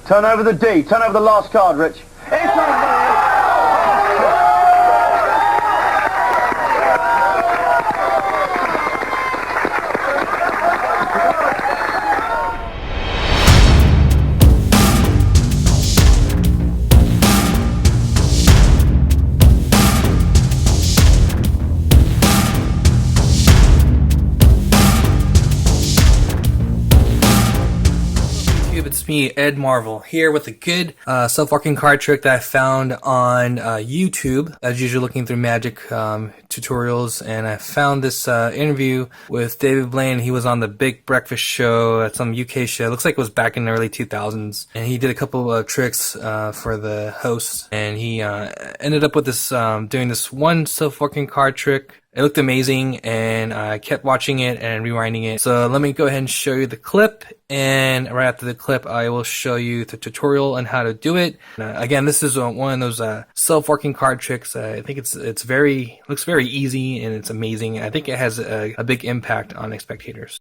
Turn over the D. Turn over the last card, Rich. It's over. It's me, Ed Marvel, here with a good self-working card trick that I found on YouTube. I was usually looking through magic tutorials, and I found this interview with David Blaine. He was on the Big Breakfast Show at some UK show. It looks like it was back in the early 2000s. And he did a couple of tricks for the host, and he ended up with this doing this one self-working card trick. It looked amazing, and I kept watching it and rewinding it. So let me go ahead and show you the clip, and right after the clip, I will show you the tutorial on how to do it. Again, this is one of those self-working card tricks. I think it's looks very easy, and it's amazing. I think it has a big impact on spectators.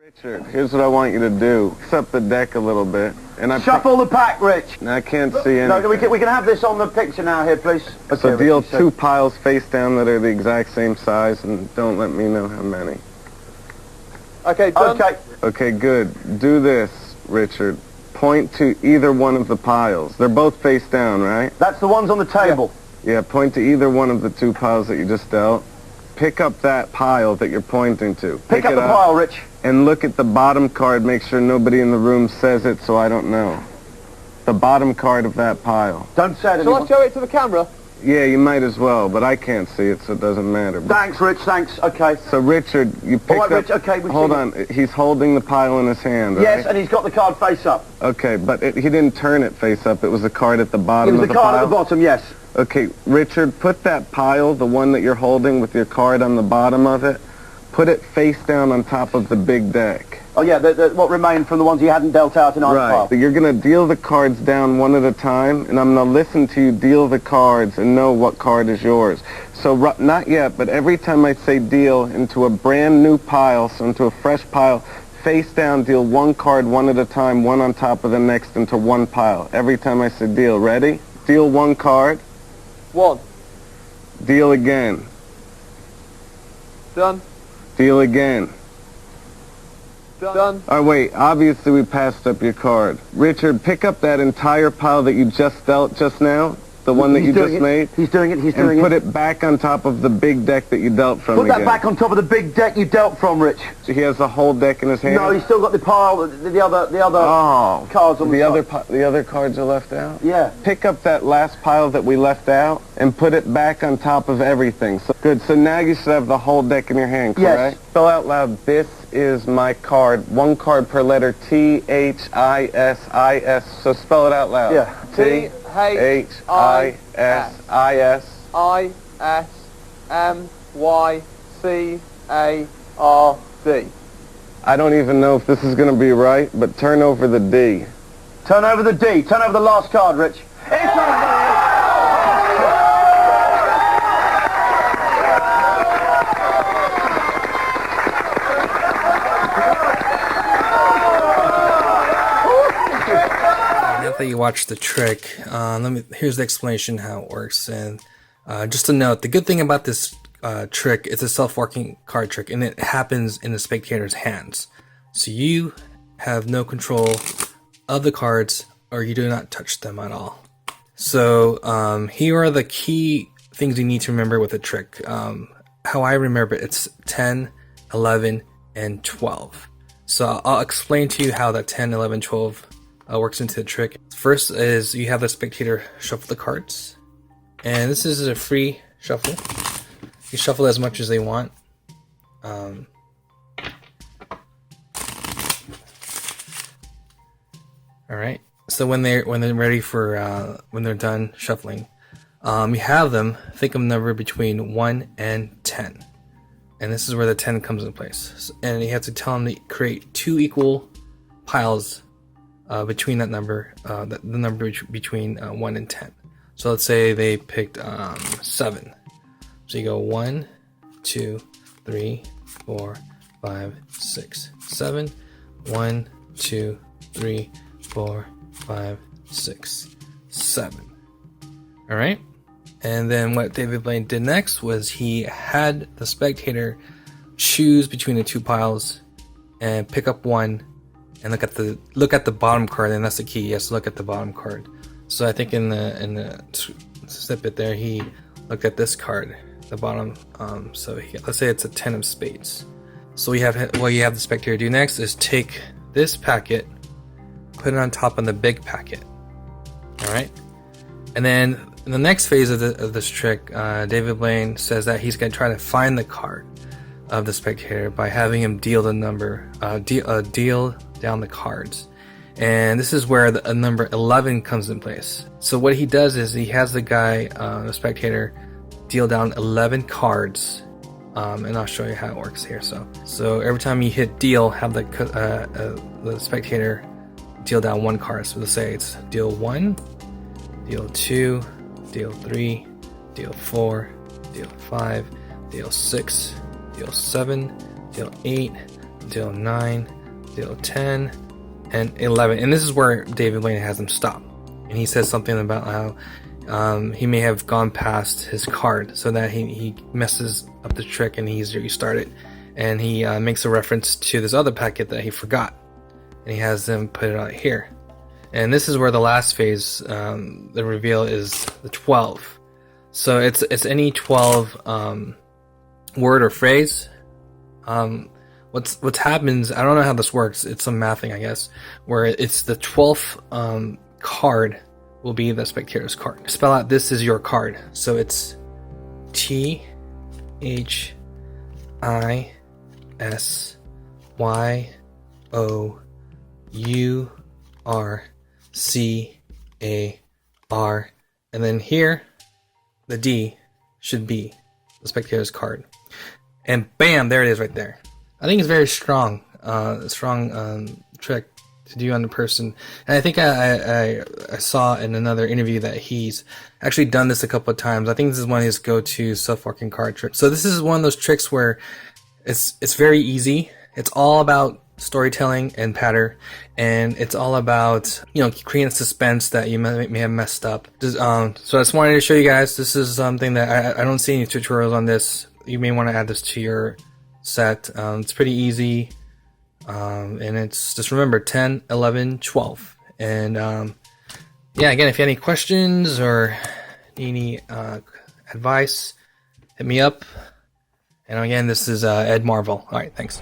Richard, here's what I want you to do. Fix up the deck a little bit. And Shuffle the pack, Rich. I can't see anything. No, we can have this on the picture now here, please. Okay, so deal two piles face down that are the exact same size, and don't let me know how many. Okay, done. Okay, good. Do this, Richard. Point to either one of the piles. They're both face down, right? That's the ones on the table. Yeah, point to either one of the two piles that you just dealt. Pick up that pile that you're pointing to. Pick up the pile, Rich. And look at the bottom card. Make sure nobody in the room says it so I don't know. The bottom card of that pile. Don't say it. Shall I show it to the camera? Yeah, you might as well, but I can't see it, so it doesn't matter. Thanks, Rich, thanks. Okay. So, Richard, you picked up... Rich, okay, hold on. He's holding the pile in his hand, right? Yes, and he's got the card face up. Okay, but he didn't turn it face up. It was the card at the bottom of the pile. It was the card at the bottom, yes. Okay, Richard, put that pile, the one that you're holding with your card on the bottom of it, put it face down on top of the big deck. Oh, yeah, what remained from the ones you hadn't dealt out in our pile. Right. You're going to deal the cards down one at a time, and I'm going to listen to you deal the cards and know what card is yours. So, not yet, but every time I say deal into a brand new pile, so into a fresh pile, face down, deal one card one at a time, one on top of the next into one pile. Every time I say deal. Ready? Deal one card. One. Deal again. Done. Deal again. Done. Oh, wait. Obviously, we passed up your card. Richard, pick up that entire pile that you just dealt just now. The one that you just made. He's doing it. And put it back on top of the big deck that you dealt from again. Put that back on top of the big deck you dealt from, Rich. So he has the whole deck in his hand? No, he's still got the pile, the other cards on the side. The other cards are left out? Yeah. Pick up that last pile that we left out and put it back on top of everything. So, good. So now you should have the whole deck in your hand, correct? Yes. Spell out loud, this is my card. One card per letter, T-H-I-S-I-S. So spell it out loud. Yeah. T-H-I-S-I-S. I-S-M-Y-C-A-R-D. I don't even know if this is going to be right, but turn over the D. Turn over the D. Turn over the last card, Rich. It's over. Now that you watch the trick, here's the explanation how it works. And just a note, the good thing about this trick, it's a self-working card trick, and it happens in the spectator's hands. So you have no control of the cards, or you do not touch them at all. So here are the key things you need to remember with the trick. How I remember it's 10, 11, and 12. So I'll explain to you how that 10, 11, 12 works into the trick. First is you have the spectator shuffle the cards, and this is a free shuffle. You shuffle as much as they want. All right. So when they're ready for when they're done shuffling, you have them think of a number between 1 and 10, and this is where the 10 comes into place. And you have to tell them to create two equal piles between that number, the number between 1 and 10. So let's say they picked 7. So you go 1, 2, 3, 4, 5, 6, 7. 1, 2, 3, 4, 5, 6, 7. All right. And then what David Blaine did next was he had the spectator choose between the two piles and pick up one and look at the bottom card, and that's the key. Yes, look at the bottom card. So I think in the snippet there, he looked at this card, the bottom. Let's say it's a 10 of spades. So what you have the spectator do next is take this packet, put it on top of the big packet. All right, and then in the next phase of this trick, David Blaine says that he's going to try to find the card of the spectator by having him deal the number, deal down the cards. And this is where the number 11 comes in place. So what he does is he has the guy, the spectator, deal down 11 cards. And I'll show you how it works here. So every time you hit deal, have the spectator deal down one card. So let's say it's deal 1, deal 2, deal 3, deal 4, deal 5, deal 6, deal 7, deal 8, deal 9, deal 10, and 11. And this is where David Blaine has him stop. And he says something about how he may have gone past his card, so that he messes up the trick and he's restarted. And he makes a reference to this other packet that he forgot. And he has them put it out here. And this is where the last phase, the reveal, is the 12. So it's any 12 word or phrase. What happens, I don't know how this works, it's some mathing, I guess, where it's the 12th card will be the spectator's card. Spell out this is your card. So it's THISYOURCAR, and then here the D should be the spectator's card. And bam, there it is right there. I think it's very strong trick to do on the person. And I think I saw in another interview that he's actually done this a couple of times. I think this is one of his go-to self-working card tricks. So this is one of those tricks where it's very easy. It's all about storytelling and pattern, and it's all about, creating suspense that you may have messed up. So I just wanted to show you guys. This is something that I don't see any tutorials on this. You may want to add this to your set. It's pretty easy, and it's just remember 10, 11, 12. And yeah, again, if you have any questions or need any advice, hit me up. And again, this is Ed Marvel. All right, thanks.